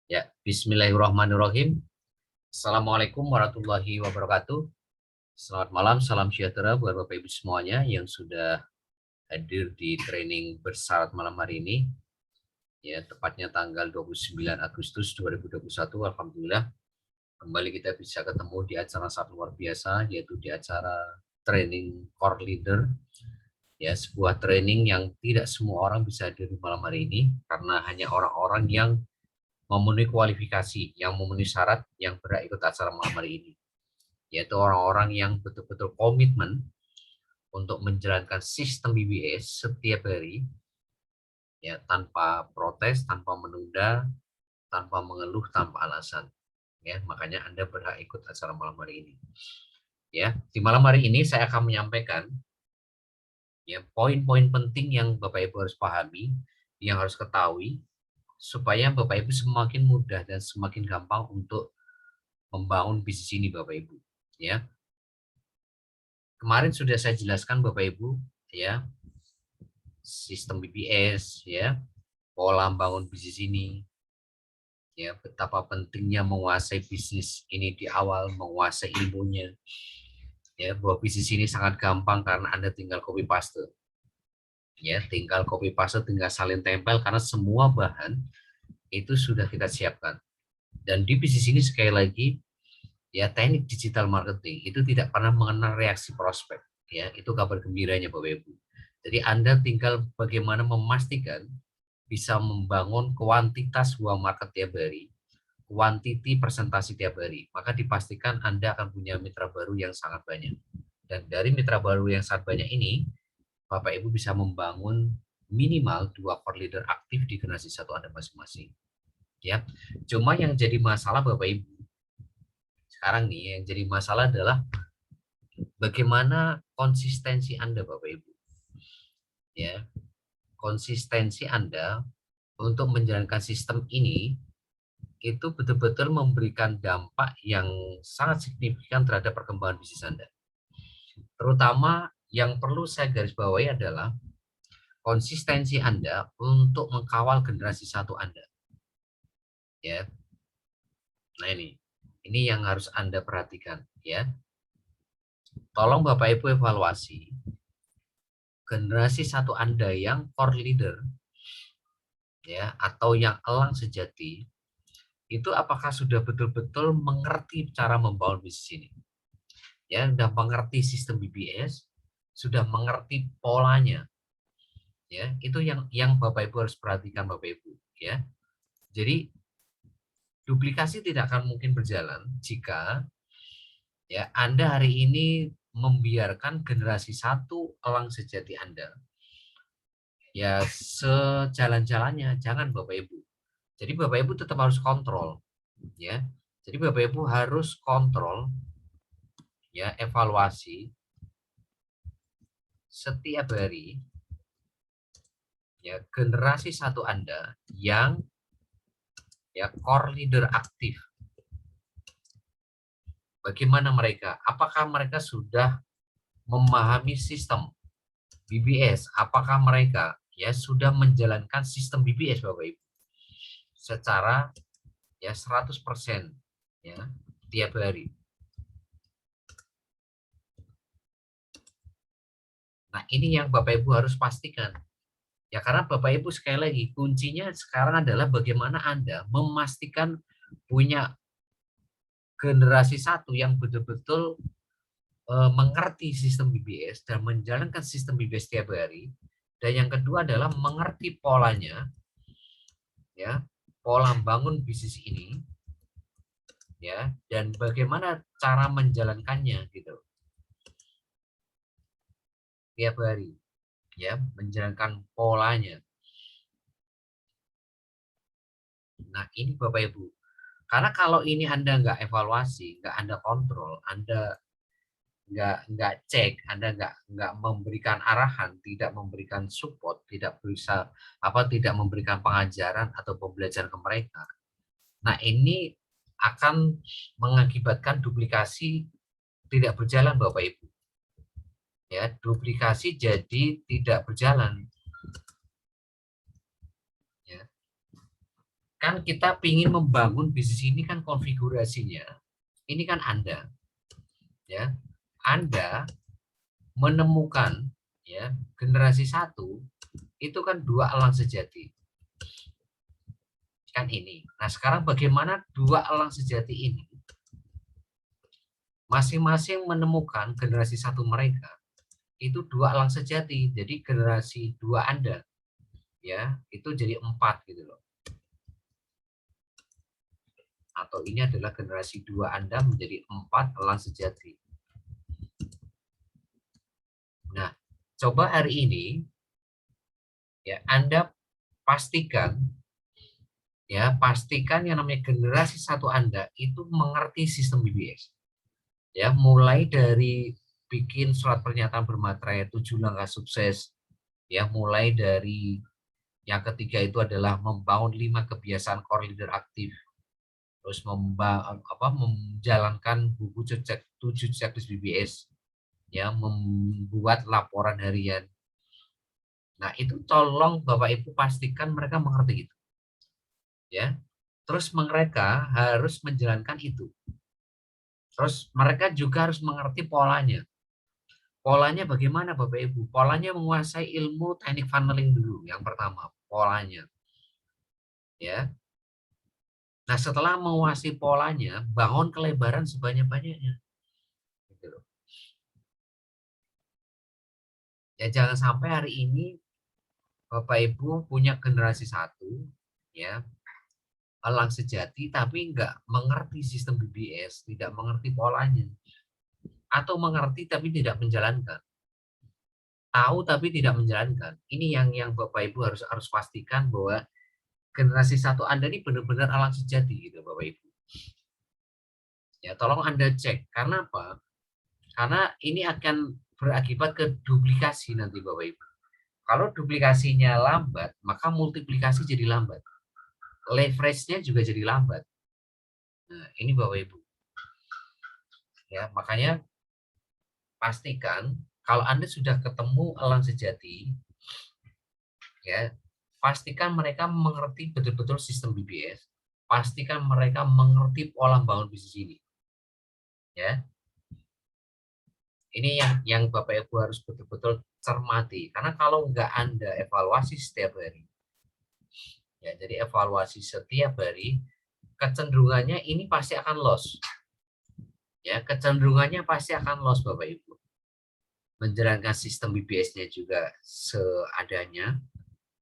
Ya, bismillahirrahmanirrahim. Assalamualaikum warahmatullahi wabarakatuh. Selamat malam, salam sejahtera buat Bapak Ibu semuanya yang sudah hadir di training bersyarat malam hari ini. Ya, tepatnya tanggal 29 Agustus 2021. Alhamdulillah, kembali kita bisa ketemu di acara sangat luar biasa, yaitu di acara training core leader. Ya, sebuah training yang tidak semua orang bisa hadir di malam hari ini, karena hanya orang-orang yang memenuhi kualifikasi, yang memenuhi syarat yang berhak ikut acara malam hari ini, yaitu orang-orang yang betul-betul komitmen untuk menjalankan sistem BBS setiap hari, ya, tanpa protes, tanpa menunda, tanpa mengeluh, tanpa alasan. Ya, makanya Anda berhak ikut acara malam hari ini. Ya, di malam hari ini saya akan menyampaikan ya poin-poin penting yang Bapak Ibu harus pahami, yang harus ketahui supaya Bapak Ibu semakin mudah dan semakin gampang untuk membangun bisnis ini, Bapak Ibu. Ya, kemarin sudah saya jelaskan Bapak Ibu, ya, sistem BBS, ya, pola membangun bisnis ini, ya, betapa pentingnya menguasai bisnis ini di awal, menguasai ilmunya, ya, bahwa bisnis ini sangat gampang karena Anda tinggal copy paste, ya, tinggal copy paste, tinggal salin tempel karena semua bahan itu sudah kita siapkan. Dan di bisnis ini sekali lagi, ya, teknik digital marketing itu tidak pernah mengenal reaksi prospek, ya, itu kabar gembiranya Bapak Ibu. Jadi Anda tinggal bagaimana memastikan bisa membangun kuantitas sebuah market tiap hari, kuantiti presentasi tiap hari, maka dipastikan Anda akan punya mitra baru yang sangat banyak. Dan dari mitra baru yang sangat banyak ini, Bapak Ibu bisa membangun minimal 2 core leader aktif di generasi satu Anda masing-masing. Ya, cuma yang jadi masalah Bapak Ibu sekarang nih, yang jadi masalah adalah bagaimana konsistensi Anda, Bapak Ibu. Ya, konsistensi Anda untuk menjalankan sistem ini itu betul-betul memberikan dampak yang sangat signifikan terhadap perkembangan bisnis Anda. Terutama yang perlu saya garis bawahi adalah konsistensi Anda untuk mengkawal generasi satu Anda. Ya. Nah, ini yang harus Anda perhatikan, ya. Tolong Bapak Ibu evaluasi generasi satu Anda yang core leader, ya, atau yang elang sejati, itu apakah sudah betul-betul mengerti cara membangun bisnis ini, ya, sudah mengerti sistem BBS, sudah mengerti polanya, ya, itu yang Bapak Ibu harus perhatikan, Bapak Ibu, ya. Jadi duplikasi tidak akan mungkin berjalan jika, ya, Anda hari ini membiarkan generasi satu elang sejati Anda, ya, sejalan-jalannya. Jangan, Bapak Ibu. Jadi Bapak Ibu tetap harus kontrol, ya. Jadi Bapak Ibu harus kontrol, ya, evaluasi setiap hari, ya, generasi satu Anda yang, ya, core leader aktif. Bagaimana mereka? Apakah mereka sudah memahami sistem BBS? Apakah mereka, ya, sudah menjalankan sistem BBS, Bapak Ibu, secara, ya, 100%, ya, tiap hari. Nah, ini yang Bapak Ibu harus pastikan. Ya, karena Bapak Ibu sekali lagi kuncinya sekarang adalah bagaimana Anda memastikan punya generasi satu yang betul-betul mengerti sistem BBS dan menjalankan sistem BBS setiap hari. Dan yang kedua adalah mengerti polanya, ya, pola bangun bisnis ini, ya, dan bagaimana cara menjalankannya gitu tiap hari, ya, menjalankan polanya. Nah, ini Bapak Ibu. Karena kalau ini Anda nggak evaluasi, nggak Anda kontrol, Anda nggak cek, Anda nggak memberikan arahan, tidak memberikan support, tidak bisa tidak memberikan pengajaran atau pembelajaran ke mereka. Nah, ini akan mengakibatkan duplikasi tidak berjalan, Bapak Ibu. Ya, duplikasi jadi tidak berjalan. Ya. Kan kita ingin membangun bisnis ini kan konfigurasinya, ini kan Anda, ya, Anda menemukan ya generasi 1 itu kan 2 elang sejati kan ini. Nah sekarang bagaimana 2 elang sejati ini masing-masing menemukan generasi 1 mereka itu 2 elang sejati, jadi generasi 2 Anda ya itu jadi 4 gitu loh, atau ini adalah generasi 2 Anda menjadi 4 elang sejati. Nah coba hari ini ya Anda pastikan yang namanya generasi 1 Anda itu mengerti sistem BBS. Ya, mulai dari bikin surat pernyataan bermaterai 7 langkah sukses, ya, mulai dari yang ketiga itu adalah membangun 5 kebiasaan core leader aktif, terus menjalankan buku 7 checklist BBS, ya, membuat laporan harian. Nah, itu tolong Bapak Ibu pastikan mereka mengerti itu. Ya. Terus mereka harus menjalankan itu. Terus mereka juga harus mengerti polanya. Polanya bagaimana Bapak Ibu? Polanya menguasai ilmu teknik funneling dulu yang pertama, polanya. Ya. Nah, setelah menguasai polanya, bangun kelebaran sebanyak-banyaknya. Gitu loh. Ya jangan sampai hari ini Bapak Ibu punya generasi 1 ya, elang sejati tapi nggak mengerti sistem BBS, tidak mengerti polanya. Atau mengerti tapi tidak menjalankan. Tahu tapi tidak menjalankan. Ini yang Bapak Ibu harus pastikan bahwa generasi 1 Anda ini benar-benar elang sejati gitu Bapak Ibu. Ya, tolong Anda cek. Karena apa? Karena ini akan berakibat ke duplikasi nanti Bapak Ibu. Kalau duplikasinya lambat, maka multiplikasi jadi lambat. Leverage-nya juga jadi lambat. Nah, ini Bapak Ibu. Ya, makanya pastikan kalau Anda sudah ketemu elang sejati, ya, pastikan mereka mengerti betul-betul sistem BBS. Pastikan mereka mengerti pola bangun bisnis ini. Ya. Ini yang Bapak Ibu harus betul-betul cermati. Karena kalau nggak Anda evaluasi setiap hari, ya, jadi evaluasi setiap hari, kecenderungannya ini pasti akan loss. Ya, kecenderungannya pasti akan loss Bapak Ibu. Menjalankan sistem BBS-nya juga seadanya,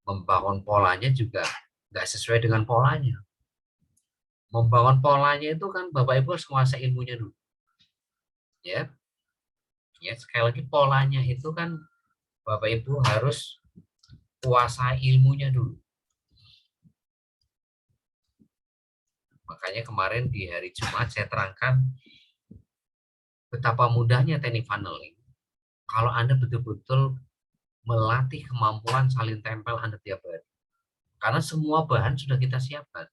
membangun polanya juga nggak sesuai dengan polanya. Membangun polanya itu kan Bapak Ibu harus menguasai ilmunya dulu. Ya. Ya, sekali lagi polanya itu kan Bapak Ibu harus kuasai ilmunya dulu. Makanya kemarin di hari Jumat saya terangkan betapa mudahnya teknik funneling. Kalau Anda betul-betul melatih kemampuan saling tempel Anda tiap hari. Karena semua bahan sudah kita siapkan.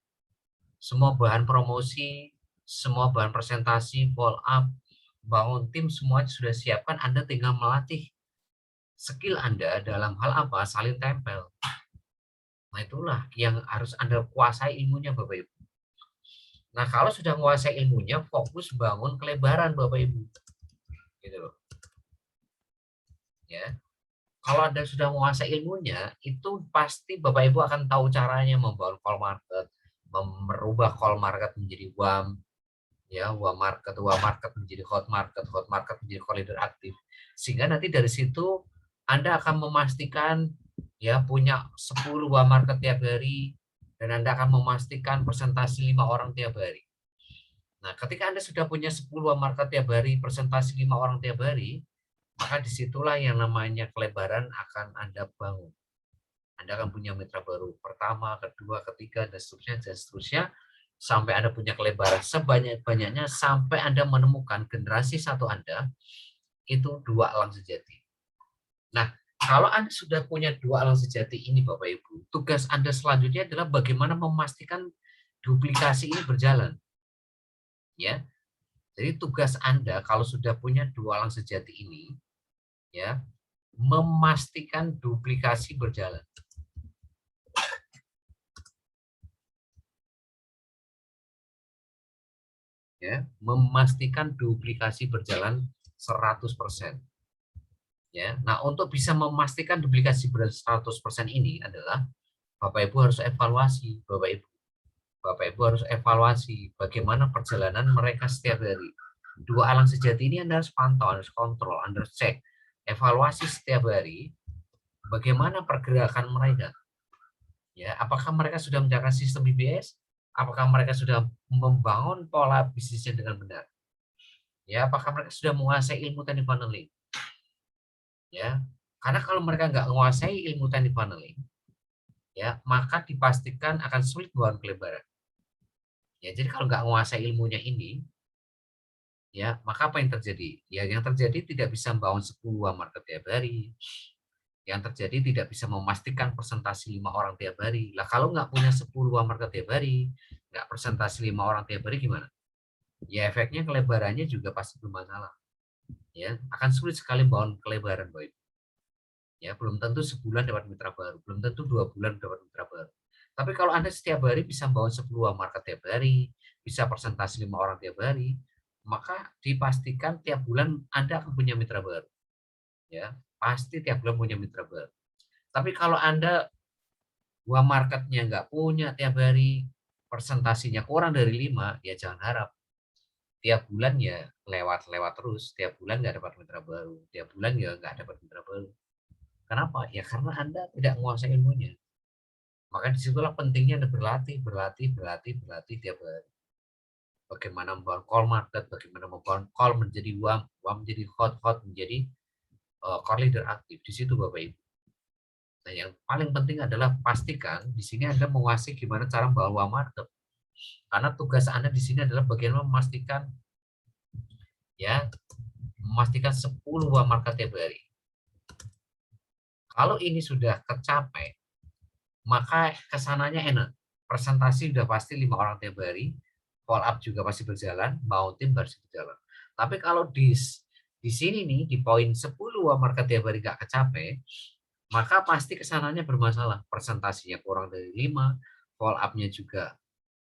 Semua bahan promosi, semua bahan presentasi, follow up, bangun tim, semuanya sudah siapkan. Anda tinggal melatih skill Anda dalam hal apa? Saling tempel. Nah itulah yang harus Anda kuasai ilmunya Bapak Ibu. Nah, kalau sudah menguasai ilmunya, fokus bangun kelebaran Bapak Ibu. Gitu loh. Ya. Kalau Anda sudah menguasai ilmunya, itu pasti Bapak Ibu akan tahu caranya membangun call market, merubah call market menjadi WAM, ya, WAM market menjadi hot market menjadi call leader aktif. Sehingga nanti dari situ Anda akan memastikan ya punya 10 WAM market tiap hari dan Anda akan memastikan presentasi 5 orang tiap hari. Nah, ketika Anda sudah punya 10 market tiap hari, presentasi 5 orang tiap hari, maka disitulah yang namanya kelebaran akan Anda bangun. Anda akan punya mitra baru pertama, kedua, ketiga, dan seterusnya, sampai Anda punya kelebaran sebanyak-banyaknya, sampai Anda menemukan generasi 1 Anda, itu 2 elang sejati. Nah, kalau Anda sudah punya 2 elang sejati ini, Bapak Ibu, tugas Anda selanjutnya adalah bagaimana memastikan duplikasi ini berjalan. Ya, jadi tugas Anda kalau sudah punya 2 elang sejati ini, ya, memastikan duplikasi berjalan. ya, memastikan duplikasi berjalan 100%. Ya, nah untuk bisa memastikan duplikasi berjalan 100% ini adalah Bapak Ibu harus evaluasi, Bapak Ibu harus evaluasi bagaimana perjalanan mereka setiap hari. Dua alang sejati ini Anda harus pantau, harus kontrol, Anda harus cek, evaluasi setiap hari bagaimana pergerakan mereka. Ya, apakah mereka sudah menjalankan sistem BBS? Apakah mereka sudah membangun pola bisnisnya dengan benar? Ya, apakah mereka sudah menguasai ilmu teknik funneling? Ya, karena kalau mereka nggak menguasai ilmu teknik funneling, ya, maka dipastikan akan sulit membangun pelebaran. Ya, jadi kalau nggak menguasai ilmunya ini, ya, maka apa yang terjadi? Ya, yang terjadi tidak bisa membangun 10 market tiap hari. Yang terjadi tidak bisa memastikan presentasi 5 orang tiap hari. Lah kalau nggak punya 10 market tiap hari, nggak presentasi 5 orang tiap hari gimana? Ya efeknya kelebarannya juga pasti bermasalah. Ya, akan sulit sekali bangun kelebaran, Boy. Ya, belum tentu sebulan dapat mitra baru, belum tentu 2 bulan dapat mitra baru. Tapi kalau Anda setiap hari bisa membangun 10 market tiap hari, bisa presentasi 5 orang tiap hari, maka dipastikan tiap bulan Anda akan punya mitra baru. Ya, pasti tiap bulan punya mitra baru. Tapi kalau Anda marketnya nggak punya tiap hari, presentasinya kurang dari 5, ya jangan harap. Tiap bulan ya lewat-lewat terus, tiap bulan nggak dapat mitra baru, tiap bulan ya nggak dapat mitra baru. Kenapa? Ya karena Anda tidak menguasai ilmunya. Maka disitulah pentingnya Anda berlatih tiap hari. Bagaimana membangun call market, bagaimana membangun call menjadi uang menjadi hot menjadi core leader aktif. Di situ Bapak Ibu. Nah, yang paling penting adalah pastikan di sini Anda menguasai gimana cara membangun market. Karena tugas Anda di sini adalah bagaimana memastikan 10 market tiap hari. Kalau ini sudah tercapai, maka kesananya enak. Presentasi sudah pasti 5 orang tiap hari, follow up juga pasti berjalan, mau tim pasti berjalan. Tapi kalau di sini nih, di poin 10 market tiap hari nggak kecapai, maka pasti kesananya bermasalah. Presentasinya kurang dari 5, follow up-nya juga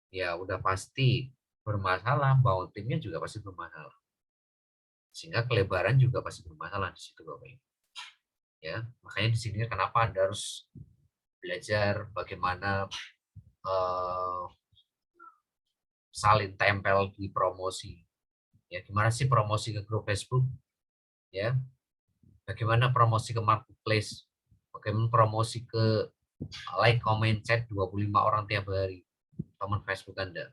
ya udah pasti bermasalah, mau timnya juga pasti bermasalah. Sehingga kelebaran juga pasti bermasalah di situ Bapak Ibu. Ya, makanya di sini kenapa Anda harus belajar bagaimana salin tempel di promosi. Ya, gimana sih promosi ke grup Facebook? Ya, bagaimana promosi ke marketplace? Bagaimana promosi ke like, comment, chat 25 orang tiap hari teman Facebook Anda?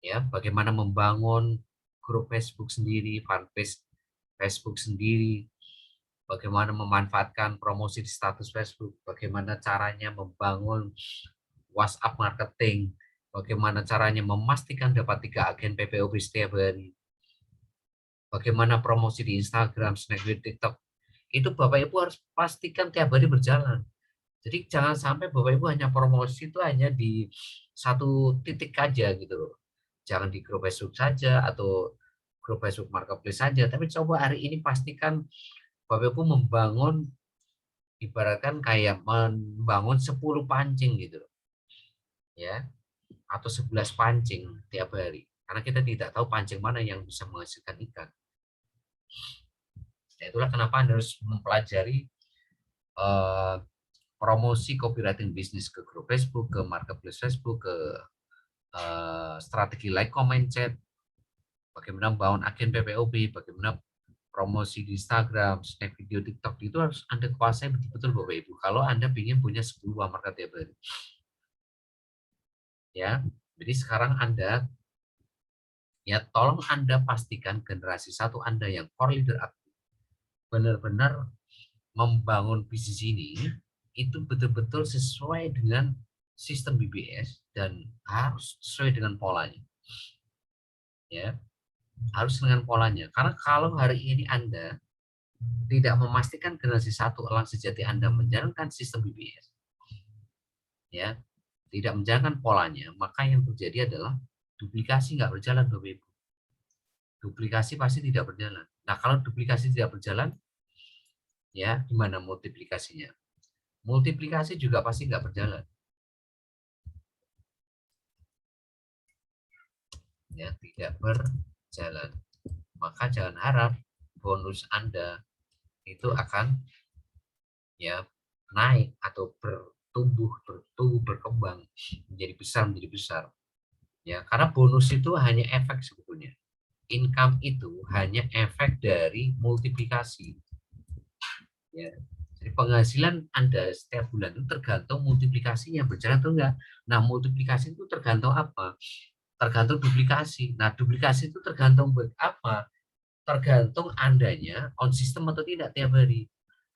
Ya, bagaimana membangun grup Facebook sendiri, fanpage Facebook sendiri, bagaimana memanfaatkan promosi di status Facebook, bagaimana caranya membangun WhatsApp marketing, bagaimana caranya memastikan dapat 3 agen PPOB setiap hari, bagaimana promosi di Instagram, Snapchat, TikTok, itu Bapak Ibu harus pastikan tiap hari berjalan. Jadi jangan sampai Bapak Ibu hanya promosi itu hanya di satu titik aja gitu loh. Jangan di grup Facebook saja atau grup Facebook Marketplace saja, tapi coba hari ini pastikan Bapak Ibu membangun, ibaratkan kayak membangun 10 pancing gitu loh. Ya, atau 11 pancing tiap hari. Karena kita tidak tahu pancing mana yang bisa menghasilkan ikan. Nah, itulah kenapa Anda harus mempelajari promosi copywriting bisnis ke grup Facebook, ke marketplace Facebook, ke strategi like, comment, chat, bagaimana membangun agen PPOB, bagaimana promosi di Instagram, Snap video, TikTok, itu harus Anda kuasai betul-betul Bapak Ibu. Kalau Anda ingin punya 10 market tiap hari. Ya, jadi sekarang Anda, ya tolong Anda pastikan generasi 1 Anda yang core leader aktif benar-benar membangun bisnis ini itu betul-betul sesuai dengan sistem BBS dan harus sesuai dengan polanya. Ya, harus dengan polanya. Karena kalau hari ini Anda tidak memastikan generasi 1 elang sejati Anda menjalankan sistem BBS, ya, tidak menjalankan polanya, maka yang terjadi adalah duplikasi nggak berjalan, Bapak Ibu. Duplikasi pasti tidak berjalan. Nah, kalau duplikasi tidak berjalan, ya gimana multiplikasinya? Multiplikasi juga pasti nggak berjalan. ya tidak berjalan. Maka jangan harap bonus Anda itu akan ya naik atau bertumbuh berkembang menjadi besar ya, karena bonus itu hanya efek sebetulnya. Income itu hanya efek dari multiplikasi ya. Jadi penghasilan Anda setiap bulan itu tergantung multiplikasinya berjalan atau enggak. Nah, multiplikasi itu tergantung apa? Tergantung duplikasi. Nah, duplikasi itu tergantung apa? Tergantung Andanya on system atau tidak tiap hari.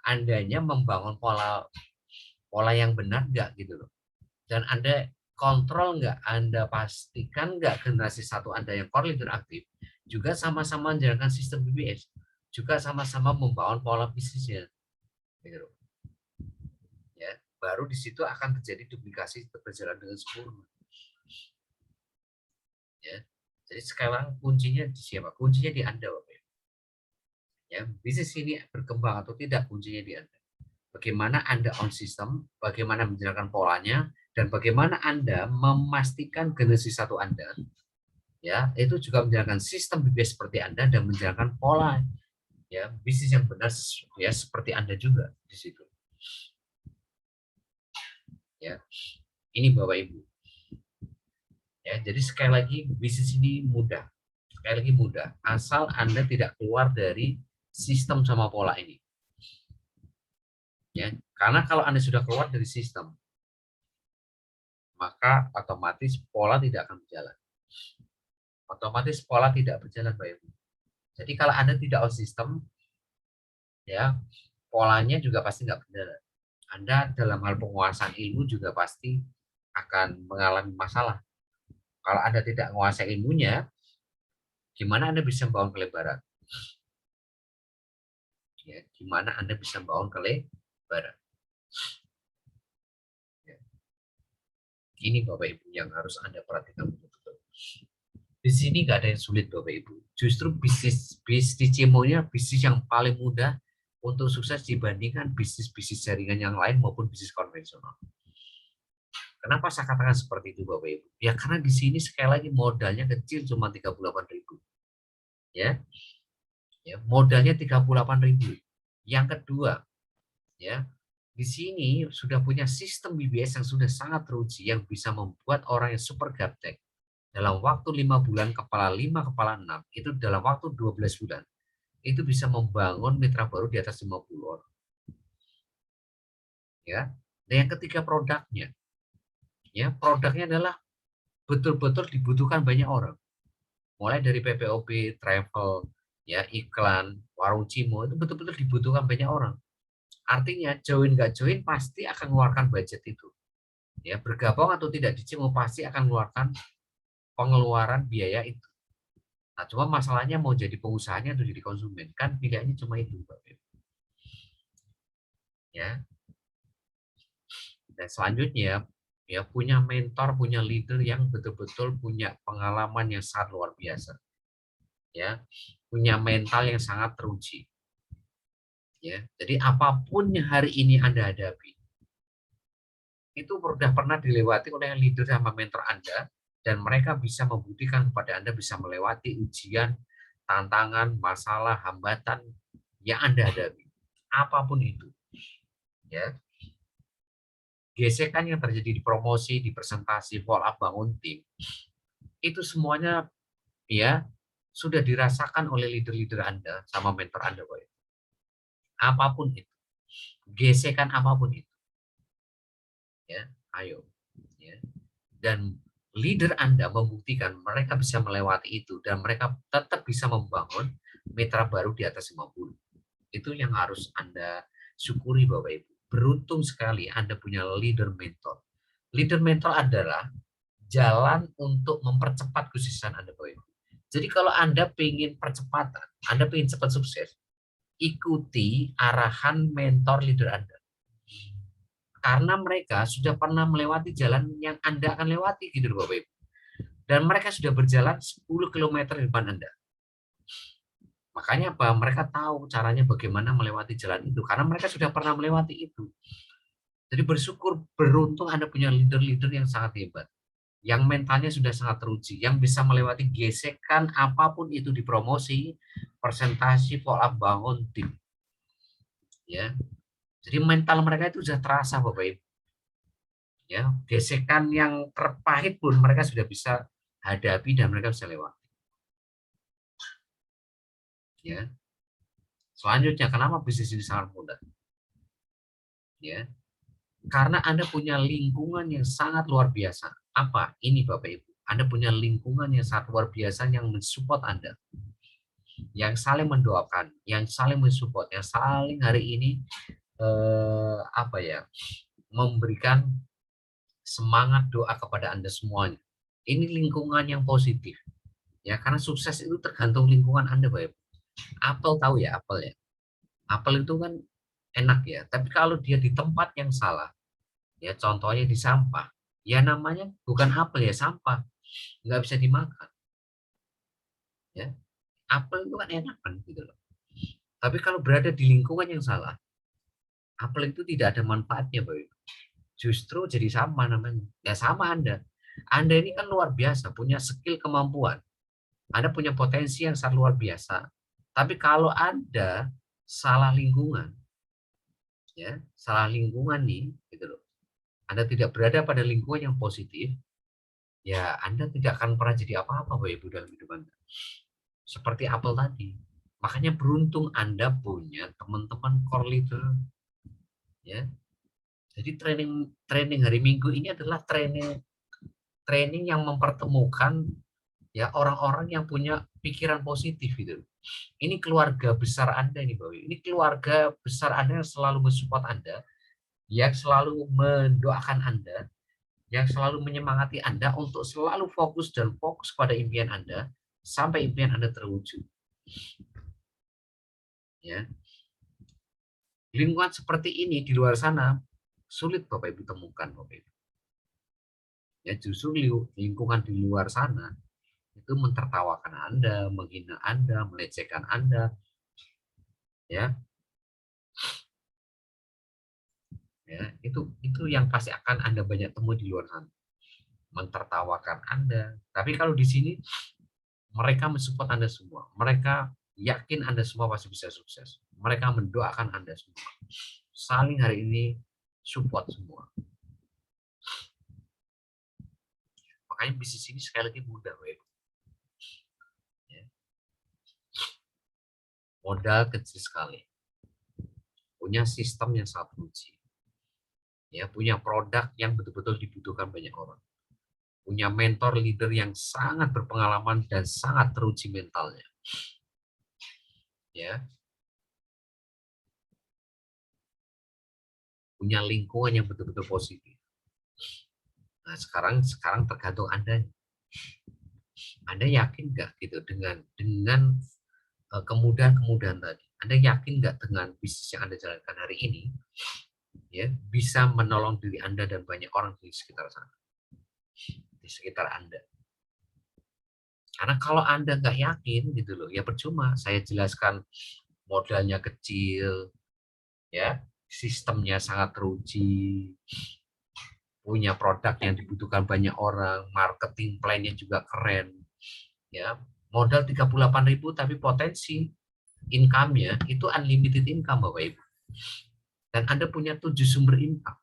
Andanya membangun pola pola yang benar enggak gitu loh. Dan Anda kontrol nggak, Anda pastikan nggak generasi satu Anda yang core leader aktif juga sama-sama menjalankan sistem BBS, juga sama-sama membangun pola bisnisnya, gitu. Ya, baru di situ akan terjadi duplikasi berjalan dengan sempurna. Ya, jadi sekarang kuncinya di siapa? Kuncinya di Anda, Bapak. Ya, bisnis ini berkembang atau tidak kuncinya di Anda. Bagaimana Anda on system, bagaimana menjalankan polanya, dan bagaimana Anda memastikan generasi satu Anda ya itu juga menjalankan sistem BBS seperti Anda dan menjalankan pola ya bisnis yang benar ya seperti Anda juga di situ. Ya. Ini Bapak Ibu. Ya, jadi sekali lagi bisnis ini mudah. Sekali lagi mudah asal Anda tidak keluar dari sistem sama pola ini. Ya, karena kalau Anda sudah keluar dari sistem maka otomatis pola tidak akan berjalan. Otomatis pola tidak berjalan Bapak Ibu. Jadi kalau Anda tidak on sistem ya polanya juga pasti nggak berjalan. Anda dalam hal penguasaan ilmu juga pasti akan mengalami masalah. Kalau Anda tidak menguasai ilmunya, gimana Anda bisa membangun kelebaran? Ya, gimana Anda bisa membangun kelebaran? Ya. Ini Bapak Ibu yang harus Anda perhatikan betul-betul. Di sini nggak ada yang sulit Bapak Ibu. Justru bisnis CMO-nya bisnis yang paling mudah untuk sukses dibandingkan bisnis-bisnis jaringan yang lain maupun bisnis konvensional. Kenapa saya katakan seperti itu Bapak Ibu? Ya karena di sini sekali lagi modalnya kecil cuma 38.000. Ya. Ya, modalnya 38.000. Yang kedua, ya, di sini sudah punya sistem BBS yang sudah sangat teruji yang bisa membuat orang yang super gaptek dalam waktu 5 bulan kepala 5 kepala 6 itu dalam waktu 12 bulan itu bisa membangun mitra baru di atas 50 orang. Ya. Dan yang ketiga produknya. Ya, produknya adalah betul-betul dibutuhkan banyak orang. Mulai dari PPOP, travel, ya iklan, warung cimo itu betul-betul dibutuhkan banyak orang. Artinya join nggak join pasti akan mengeluarkan budget itu. Ya, bergabung atau tidak di cimo pasti akan mengeluarkan pengeluaran biaya itu. Nah, cuma masalahnya mau jadi pengusahanya atau jadi konsumen kan pilihannya cuma itu, Mbak. Ya. Dan selanjutnya ya punya mentor, punya leader yang betul-betul punya pengalaman yang sangat luar biasa. Ya, punya mental yang sangat teruji. Ya, jadi apapun yang hari ini Anda hadapi, itu sudah pernah dilewati oleh leader sama mentor Anda, dan mereka bisa membuktikan kepada Anda bisa melewati ujian, tantangan, masalah, hambatan yang Anda hadapi. Apapun itu. Ya. Gesekan yang terjadi di promosi, di presentasi, follow up, bangun tim, itu semuanya ya sudah dirasakan oleh leader-leader Anda sama mentor Anda, boy. Apapun itu. Gesekan apapun itu. Ya, ayo. Ya. Dan leader Anda membuktikan mereka bisa melewati itu dan mereka tetap bisa membangun mitra baru di atas 50. Itu yang harus Anda syukuri Bapak Ibu. Beruntung sekali Anda punya leader mentor. Leader mentor adalah jalan untuk mempercepat kesuksesan Anda Bapak Ibu. Jadi kalau Anda ingin percepatan, Anda ingin cepat sukses, ikuti arahan mentor leader Anda. Karena mereka sudah pernah melewati jalan yang Anda akan lewati gitu Bapak Ibu. Dan mereka sudah berjalan 10 km di depan Anda. Makanya apa? Mereka tahu caranya bagaimana melewati jalan itu karena mereka sudah pernah melewati itu. Jadi bersyukur beruntung Anda punya leader-leader yang sangat hebat. yang mentalnya sudah sangat teruji, yang bisa melewati gesekan apapun itu di promosi, presentasi, follow up, bangun tim. Ya, jadi mental mereka itu sudah terasa, Bapak Ibu. Ya, gesekan yang terpahit pun mereka sudah bisa hadapi dan mereka bisa lewat. Ya, selanjutnya kenapa bisnis ini sangat mudah? Ya, karena Anda punya lingkungan yang sangat luar biasa. Apa ini, Bapak Ibu? Anda punya lingkungan yang sangat luar biasa yang mensupport Anda, yang saling mendoakan, yang saling mensupport, yang saling hari ini apa ya, memberikan semangat doa kepada Anda semuanya. Ini lingkungan yang positif. Ya, karena sukses itu tergantung lingkungan Anda, Bapak. Apel tahu ya, apel ya. Apel itu kan enak ya, tapi kalau dia di tempat yang salah, ya contohnya di sampah, ya namanya bukan apel ya, sampah, nggak bisa dimakan. Ya, apel itu kan enak kan gitu loh. Tapi kalau berada di lingkungan yang salah, apel itu tidak ada manfaatnya, Bapak. Justru jadi sama namanya. Ya sama Anda. Anda ini kan luar biasa, punya skill kemampuan. Anda punya potensi yang sangat luar biasa. Tapi kalau Anda salah lingkungan, ya, salah lingkungan nih, gitu loh. Anda tidak berada pada lingkungan yang positif, ya Anda tidak akan pernah jadi apa-apa, Bapak Ibu, dalam hidup Anda. Seperti apel tadi. Makanya beruntung Anda punya teman-teman core leader, ya. Jadi training hari Minggu ini adalah training yang mempertemukan ya orang-orang yang punya pikiran positif gitu. Ini keluarga besar Anda ini, Bapak. Ini keluarga besar Anda yang selalu mensupport Anda, yang selalu mendoakan Anda, yang selalu menyemangati Anda untuk selalu fokus dan fokus pada impian Anda sampai impian Anda terwujud. Ya. Lingkungan seperti ini di luar sana sulit Bapak Ibu temukan, Bapak Ibu. Ya, justru lingkungan di luar sana itu mentertawakan Anda, menghina Anda, melecehkan Anda, ya. Ya, itu yang pasti akan Anda banyak temui di luar sana. Mentertawakan Anda. Tapi kalau di sini mereka mensupport Anda semua. Mereka yakin Anda semua pasti bisa sukses. Mereka mendoakan Anda semua. Saling hari ini support semua. Makanya bisnis ini sekali lagi mudah, Bapak. Ya. Modal kecil sekali. Punya sistem yang sangat uji. Ya, punya produk yang betul-betul dibutuhkan banyak orang. Punya mentor leader yang sangat berpengalaman dan sangat teruji mentalnya. Ya. Punya lingkungan yang betul-betul positif. Nah, sekarang tergantung Anda. Anda yakin nggak gitu dengan kemudahan-kemudahan tadi? Anda yakin nggak dengan bisnis yang Anda jalankan hari ini, ya bisa menolong diri Anda dan banyak orang di sekitar sana, di sekitar Anda? Karena kalau Anda nggak yakin gitu loh, ya percuma. Saya jelaskan modalnya kecil, ya sistemnya sangat teruji, punya produk yang dibutuhkan banyak orang, marketing plan-nya juga keren, ya modal 38.000 tapi potensi income-nya itu unlimited income, Bapak Ibu. Dan Anda punya 7 sumber income.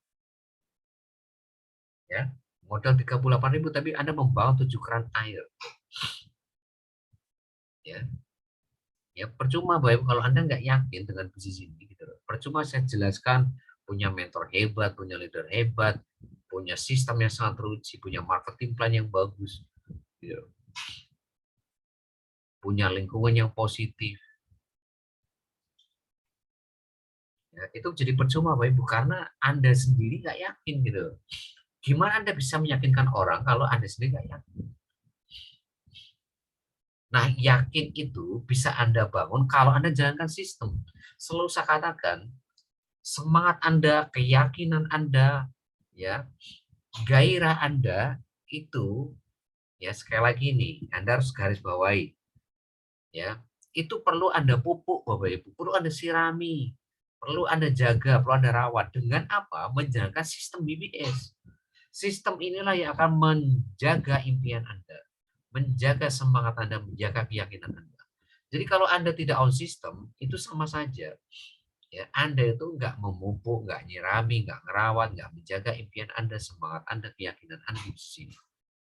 Ya. Modal 38.000 tapi Anda membangun 7 keran air. Ya. Ya percuma Bapak Ibu kalau Anda nggak yakin dengan bisnis ini gitu loh. Percuma saya jelaskan punya mentor hebat, punya leader hebat, punya sistem yang sangat teruji, punya marketing plan yang bagus. Gitu. Punya lingkungan yang positif. Ya, itu jadi percuma Bapak Ibu karena Anda sendiri nggak yakin gitu. Gimana Anda bisa meyakinkan orang kalau Anda sendiri nggak yakin? Nah, yakin itu bisa Anda bangun kalau Anda jalankan sistem. Selalu saya katakan, semangat Anda, keyakinan Anda, ya, gairah Anda itu, ya sekali lagi nih, Anda harus garis bawahi, ya, itu perlu Anda pupuk, Bapak Ibu, perlu Anda sirami, perlu Anda jaga, perlu Anda rawat dengan apa? Menjalankan sistem BBS. Sistem inilah yang akan menjaga impian Anda, menjaga semangat Anda, menjaga keyakinan Anda. Jadi kalau Anda tidak on sistem, itu sama saja. Ya, Anda itu nggak memupuk, nggak nyirami, nggak ngerawat, nggak menjaga impian Anda, semangat Anda, keyakinan Anda di sini.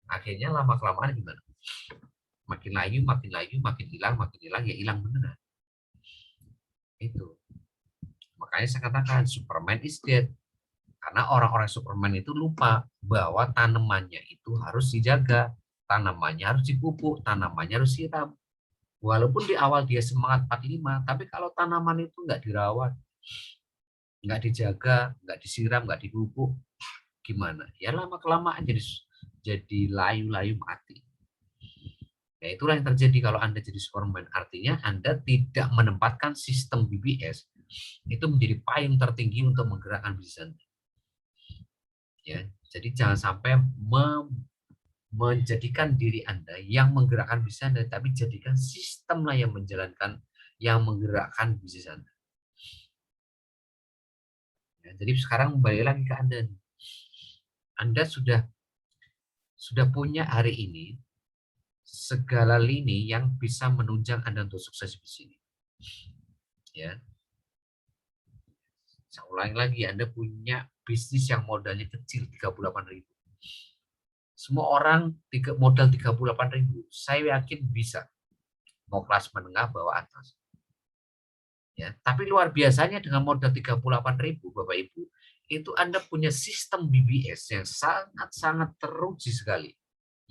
Akhirnya lama-kelamaan gimana? Makin layu, makin hilang, ya hilang beneran. Itu. Makanya saya katakan Superman is dead. Karena orang-orang Superman itu lupa bahwa tanamannya itu harus dijaga. Tanamannya harus dipupuk, tanamannya harus siram. Walaupun di awal dia semangat 45, tapi kalau tanaman itu nggak dirawat, nggak dijaga, nggak disiram, nggak dipupuk, gimana? Ya lama-kelamaan jadi layu-layu mati. Ya itulah yang terjadi kalau Anda jadi Superman. Artinya Anda tidak menempatkan sistem BBS itu menjadi payung tertinggi untuk menggerakkan bisnis Anda. Ya, jadi jangan sampai menjadikan diri Anda yang menggerakkan bisnis Anda, tapi jadikan sistemlah yang menjalankan, yang menggerakkan bisnis Anda. Ya, jadi sekarang kembali lagi ke Anda. Anda sudah punya hari ini segala lini yang bisa menunjang Anda untuk sukses di sini. Ya. Saya ulangi lagi, Anda punya bisnis yang modalnya kecil 38.000. Semua orang modal 38.000, saya yakin bisa. Mau kelas menengah bawah atas. Ya, tapi luar biasanya dengan modal 38.000 Bapak Ibu, itu Anda punya sistem BBS yang sangat-sangat teruji sekali.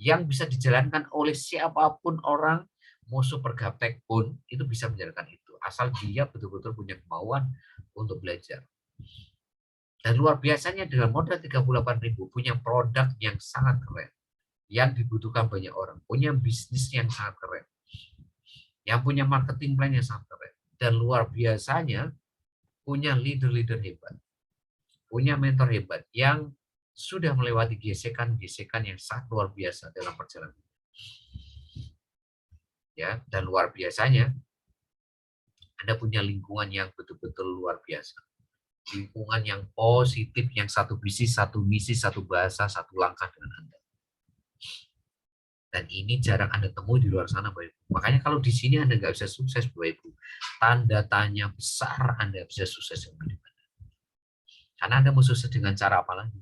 Yang bisa dijalankan oleh siapapun orang, mau super gaptek pun itu bisa menjalankan itu. Asal dia betul-betul punya kemauan untuk belajar. Dan luar biasanya dengan modal 38.000 punya produk yang sangat keren. Yang dibutuhkan banyak orang. Punya bisnis yang sangat keren. Yang punya marketing plan yang sangat keren. Dan luar biasanya punya leader-leader hebat. Punya mentor hebat yang sudah melewati gesekan-gesekan yang sangat luar biasa dalam perjalanan. Ya, dan luar biasanya Anda punya lingkungan yang betul-betul luar biasa. Lingkungan yang positif, yang satu visi, satu misi, satu bahasa, satu langkah dengan Anda. Dan ini jarang Anda temui di luar sana, Bapak Ibu. Makanya kalau di sini Anda nggak bisa sukses, Bapak Ibu, tanda tanya besar Anda bisa sukses dengan Anda. Karena Anda mau sukses dengan cara apa lagi?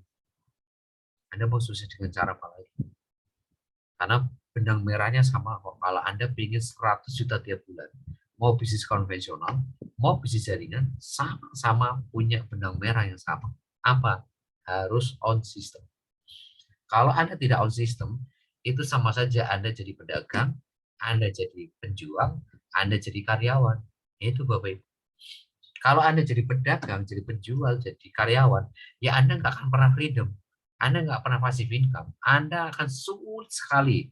Anda mau sukses dengan cara apa lagi? Karena benang merahnya sama kok. Kalau Anda ingin 100 juta tiap bulan, mau bisnis konvensional, mau bisnis jaringan, sama-sama punya benang merah yang sama. Apa? Harus on system. Kalau Anda tidak on system, itu sama saja Anda jadi pedagang, Anda jadi penjual, Anda jadi karyawan. Itu Bapak Ibu. Kalau Anda jadi pedagang, jadi penjual, jadi karyawan, ya Anda nggak akan pernah freedom. Anda nggak pernah passive income. Anda akan sulit sekali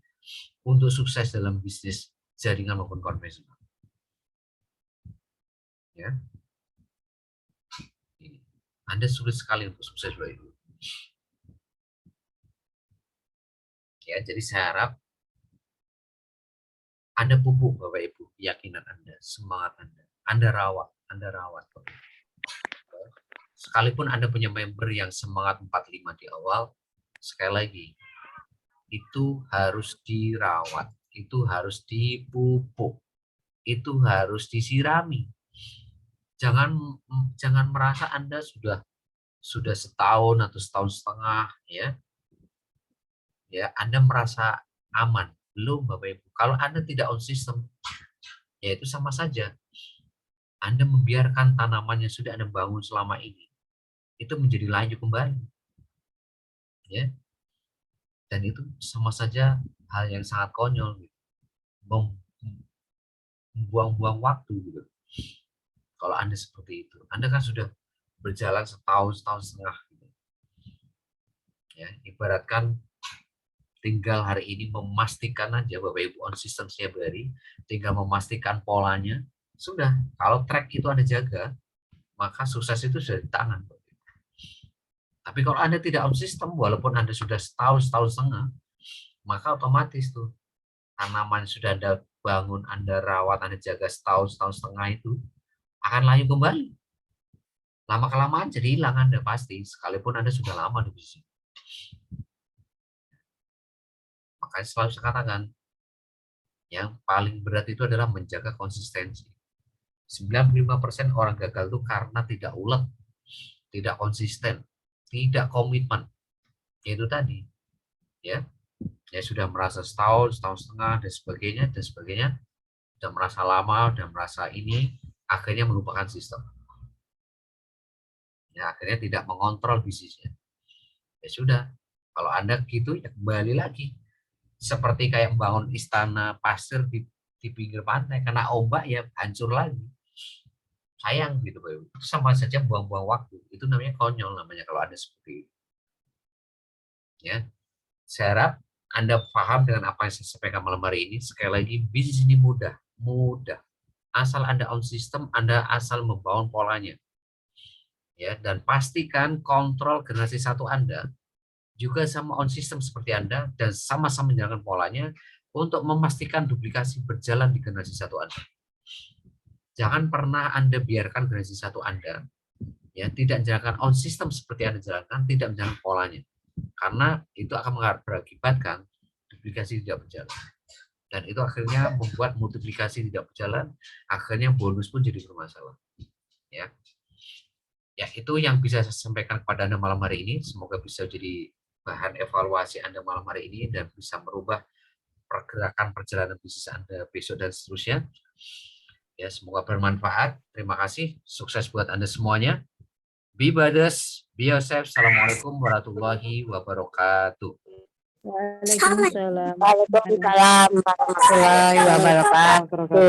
untuk sukses dalam bisnis jaringan maupun konvensional. Ya. Anda sulit sekali untuk sukses, Bapak Ibu. Ya, jadi saya harap Anda pupuk, Bapak Ibu, keyakinan Anda, semangat Anda rawat. Sekalipun Anda punya member yang semangat 45 di awal, sekali lagi, itu harus dirawat, itu harus dipupuk, itu harus disirami. Jangan merasa Anda sudah setahun atau setahun setengah, ya Anda merasa aman. Belum, Bapak Ibu. Kalau Anda tidak on system, ya itu sama saja. Anda membiarkan tanaman yang sudah Anda bangun selama ini itu menjadi layu kembali. Ya. Dan itu sama saja hal yang sangat konyol, gitu. Membuang-buang waktu gitu. Kalau Anda seperti itu, Anda kan sudah berjalan setahun setengah gitu. Ya, ibaratkan tinggal hari ini memastikan aja Bapak Ibu on system setiap hari, tinggal memastikan polanya, sudah. Kalau track itu Anda jaga, maka sukses itu sudah di tangan. Tapi kalau Anda tidak on system, walaupun Anda sudah setahun setengah, maka otomatis tuh tanaman sudah Anda bangun, Anda rawat, Anda jaga setahun setengah itu akan layu kembali. Lama-kelamaan jadi hilang Anda pasti, sekalipun Anda sudah lama di bisnis. Makanya selalu saya katakan, yang paling berat itu adalah menjaga konsistensi. 95% orang gagal itu karena tidak ulet, tidak konsisten, tidak komitmen. Itu tadi, ya sudah merasa setahun, setahun setengah, dan sebagainya, sudah merasa lama, sudah merasa ini, akhirnya melupakan sistem. Ya, akhirnya tidak mengontrol bisnisnya. Ya sudah, kalau Anda gitu, ya kembali lagi. Seperti kayak membangun istana pasir di pinggir pantai, kena ombak ya hancur lagi. Sayang gitu Pak Ibu. Itu sama saja buang-buang waktu. Itu namanya konyol namanya kalau ada seperti itu. Ya. Saya harap Anda paham dengan apa yang saya sampaikan malam hari ini. Sekali lagi, bisnis ini mudah. Mudah. Asal Anda on system, Anda asal membangun polanya. Ya, dan pastikan kontrol generasi satu Anda juga sama on system seperti Anda dan sama-sama menjalankan polanya untuk memastikan duplikasi berjalan di generasi satu Anda. Jangan pernah Anda biarkan generasi satu Anda ya tidak menjalankan on system seperti Anda jalankan, tidak menjalankan polanya. Karena itu akan mengakibatkan duplikasi tidak berjalan. Dan itu akhirnya membuat multiplikasi tidak berjalan, akhirnya bonus pun jadi bermasalah. Ya. Ya, itu yang bisa saya sampaikan kepada Anda malam hari ini. Semoga bisa jadi bahan evaluasi Anda malam hari ini dan bisa merubah pergerakan perjalanan bisnis Anda besok dan seterusnya. Ya, semoga bermanfaat. Terima kasih. Sukses buat Anda semuanya. Be brothers, be yourself. Assalamualaikum warahmatullahi wabarakatuh. Waalaikumsalam. Waalaikumsalam warahmatullahi wabarakatuh.